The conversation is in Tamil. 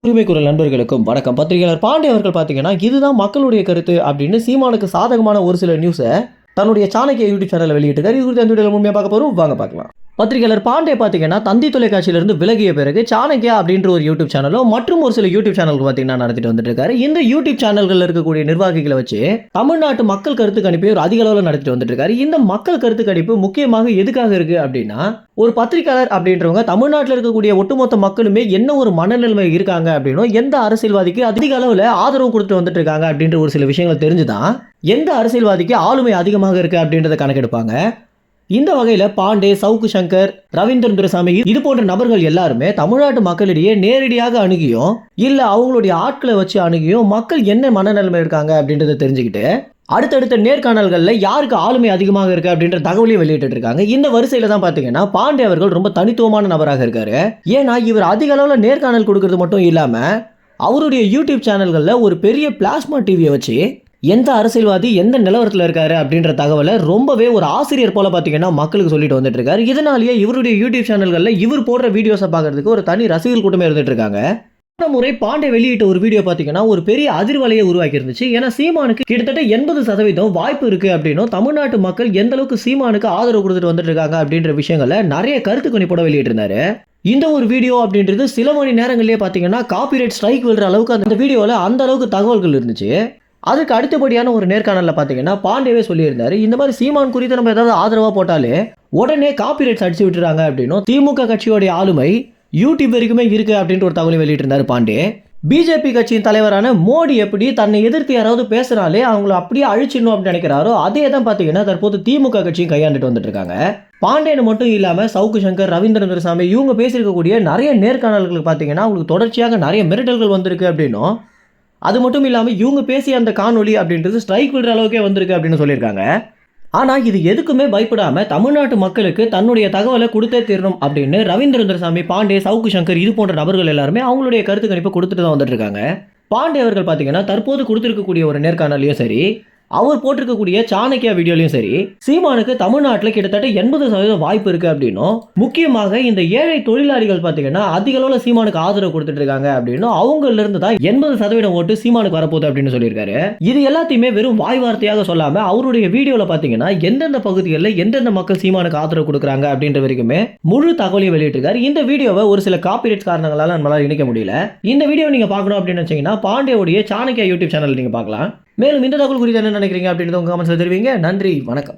உரிமை குரல் நண்பர்களுக்கும் வணக்கம். பத்திரிகையாளர் பாண்டே அவர்கள் பார்த்தீங்கன்னா, இதுதான் மக்களுடைய கருத்து அப்படின்னு சீமானுக்கு சாதகமான ஒரு சில நியூஸை தன்னுடைய சாணக்கிய யூடியூப் சேனலில் வெளியிட்டிருக்காரு. இது குறித்து அந்த வீடியோவில் உண்மையாக பார்க்க போகிறோம், வாங்க பார்க்கலாம். பத்திரிகையாளர் பாண்டே பார்த்தீங்கன்னா, தந்தி தொலைக்காட்சியிலிருந்து விலகிய பிறகு சாணக்கியா அப்படின்ற ஒரு யூடியூப் சேனலும் மற்றும் ஒரு சில யூடியூப் சேனலுக்கு பார்த்தீங்கன்னா நடத்திட்டு வந்துட்டு இருக்காரு. இந்த யூடியூப் சேனல்களில் இருக்கக்கூடிய நிர்வாகிகளை வச்சு தமிழ்நாட்டு மக்கள் கருத்து கணிப்பை ஒரு அதிக அளவில் நடத்திட்டு வந்துட்டு இருக்காரு. இந்த மக்கள் கருத்து கணிப்பு முக்கியமாக எதுக்காக இருக்கு அப்படின்னா, ஒரு பத்திரிகையாளர் அப்படின்றவங்க தமிழ்நாட்டில் இருக்கக்கூடிய ஒட்டுமொத்த மக்களுமே என்ன ஒரு மனநிலைமை இருக்காங்க அப்படின்னும், எந்த அரசியல்வாதிக்கு அதிக அளவில் ஆதரவு கொடுத்துட்டு வந்துட்டு இருக்காங்க அப்படின்ற ஒரு சில விஷயங்கள் தெரிஞ்சுதான் எந்த அரசியல்வாதிக்கு ஆளுமை அதிகமாக இருக்கு அப்படின்றத கணக்கெடுப்பாங்க. இந்த வகையில் பாண்டே, சவுக்கு சங்கர், ரவீந்திரன் துரைசாமி இது போன்ற நபர்கள் எல்லாருமே தமிழ்நாட்டு மக்களிடையே நேரடியாக அணுகியும் இல்ல அவங்களுடைய ஆட்களை வச்சு அணுகியும் மக்கள் என்ன மனநிலைமை இருக்காங்க அப்படின்றத தெரிஞ்சுக்கிட்டு அடுத்தடுத்த நேர்காணல்கள்ல யாருக்கு ஆளுமை அதிகமாக இருக்கு அப்படின்ற தகவலையும் வெளியிட்டு இருக்காங்க. இந்த வரிசையில தான் பாத்தீங்கன்னா பாண்டே அவர்கள் ரொம்ப தனித்துவமான நபராக இருக்காரு. ஏன்னா இவர் அதிக அளவுல நேர்காணல் கொடுக்கறது மட்டும் இல்லாம அவருடைய யூடியூப் சேனல்கள்ல ஒரு பெரிய பிளாஸ்மா டிவியை வச்சு எந்த அரசியல்வாதி எந்த நிலவரத்தில் இருக்காரு அப்படின்ற தகவலை ரொம்பவே ஒரு ஆசிரியர் போல பார்த்தீங்கன்னா மக்களுக்கு சொல்லிட்டு வந்துட்டு இருக்காரு. இதனாலேயே இவருடைய யூடியூப் சேனல்களில் இவர் போடுற வீடியோஸை பார்க்கறதுக்கு ஒரு தனி ரசிகர்கள் கூட்டமே இருந்துட்டு இருக்காங்க. முறை பாண்டே வெளியிட்ட ஒரு வீடியோ பார்த்தீங்கன்னா ஒரு பெரிய அதிர்வலையை உருவாக்கி இருந்துச்சு. ஏன்னா சீமானுக்கு கிட்டத்தட்ட 80% வாய்ப்பு இருக்கு அப்படின்னும், தமிழ்நாட்டு மக்கள் எந்த அளவுக்கு சீமானுக்கு ஆதரவு கொடுத்துட்டு வந்துட்டு இருக்காங்க அப்படின்ற விஷயங்களை நிறைய கருத்து கணிப்போட வெளியிட்டு இருந்தாரு. இந்த ஒரு வீடியோ அப்படின்றது சில மணி நேரங்களிலேயே பார்த்தீங்கன்னா காப்பிரைட் ஸ்ட்ரைக் விழுற அளவுக்கு அந்த வீடியோவில் அந்த அளவுக்கு தகவல்கள் இருந்துச்சு. அதுக்கு அடுத்தபடியான ஒரு நேர்காணலில் பார்த்தீங்கன்னா பாண்டேவே சொல்லியிருந்தாரு, இந்த மாதிரி சீமான் குறித்து நம்ம ஏதாவது ஆதரவாக போட்டாலே உடனே காப்பிரைட்ஸ் அடிச்சு விட்டுறாங்க அப்படின்னும், திமுக கட்சியோடைய ஆளுமை யூடியூப் வரைக்குமே இருக்கு அப்படின்ற ஒரு தகவலை வெளியிட்டிருந்தாரு பாண்டே. பிஜேபி கட்சியின் தலைவரான மோடி எப்படி தன்னை எதிர்த்து யாராவது பேசுறாலே அவங்கள அப்படியே அழிச்சிடணும் அப்படின்னு நினைக்கிறாரோ, அதே தான் பார்த்தீங்கன்னா தற்போது திமுக கட்சியும் கையாண்டுட்டு வந்துட்டு இருக்காங்க. பாண்டேன்னு மட்டும் இல்லாமல் சவுக்கு சங்கர், ரவீந்திரன் துரைசாமி இவங்க பேசியிருக்கக்கூடிய நிறைய நேர்காணல்களுக்கு பார்த்தீங்கன்னா அவங்களுக்கு தொடர்ச்சியாக நிறைய மிரட்டல்கள் வந்திருக்கு அப்படின்னும், அது மட்டும் இல்லாமல் இவங்க பேசிய அந்த காணொலி அப்படின்றது ஸ்ட்ரைக் விடுற அளவுக்கே வந்திருக்கு அப்படின்னு சொல்லியிருக்காங்க. ஆனால் இது எதுக்குமே பயப்படாமல் தமிழ்நாட்டு மக்களுக்கு தன்னுடைய தகவலை கொடுத்தே தீரணும் அப்படின்னு ரவீந்திரன் துரைசாமி, பாண்டே, சவுக்கு சங்கர் இது போன்ற நபர்கள் எல்லாருமே அவங்களுடைய கருத்து கணிப்பை கொடுத்துட்டு தான் வந்துட்டு இருக்காங்க. பாண்டே அவர்கள் பார்த்தீங்கன்னா தற்போது கொடுத்திருக்கக்கூடிய ஒரு நேர்காணலையும் சரி, அவர் போட்டிருக்கக்கூடிய சாணக்கியா வீடியோலையும் சரி, சீமானுக்கு தமிழ்நாட்டில் கிட்டத்தட்ட 80% வாய்ப்பு இருக்கு அப்படின்னும், முக்கியமாக இந்த ஏழை தொழிலாளிகள் பார்த்தீங்கன்னா அதிக அளவில் சீமானுக்கு ஆதரவு கொடுத்துட்டு இருக்காங்க அப்படின்னும், அவங்கள்ல இருந்து தான் 80% ஓட்டு சீமானுக்கு வரப்போகுது அப்படின்னு சொல்லியிருக்காரு. இது எல்லாத்தையுமே வெறும் வாய் வார்த்தையாக சொல்லாம அவருடைய வீடியோவில் பார்த்தீங்கன்னா எந்தெந்த பகுதிகளில் எந்தெந்த மக்கள் சீமானுக்கு ஆதரவு கொடுக்குறாங்க அப்படின்ற வரைக்குமே முழு தகவலையும் வெளியிட்டிருக்காரு. இந்த வீடியோவை ஒரு சில காப்பிரைட் காரணங்களால நம்மளால இணைக்க முடியல. இந்த வீடியோ நீங்க பார்க்கணும் அப்படின்னு நினைச்சீங்கன்னா பாண்டேவுடைய சாணக்கியா யூடியூப் சேனல் நீங்க பார்க்கலாம். மேலும் இந்த தகவல் குறித்து என்ன நினைக்கிறீங்க அப்படின்றத உங்க கமெண்ட்ஸ்ல தெரிவிங்க. நன்றி, வணக்கம்.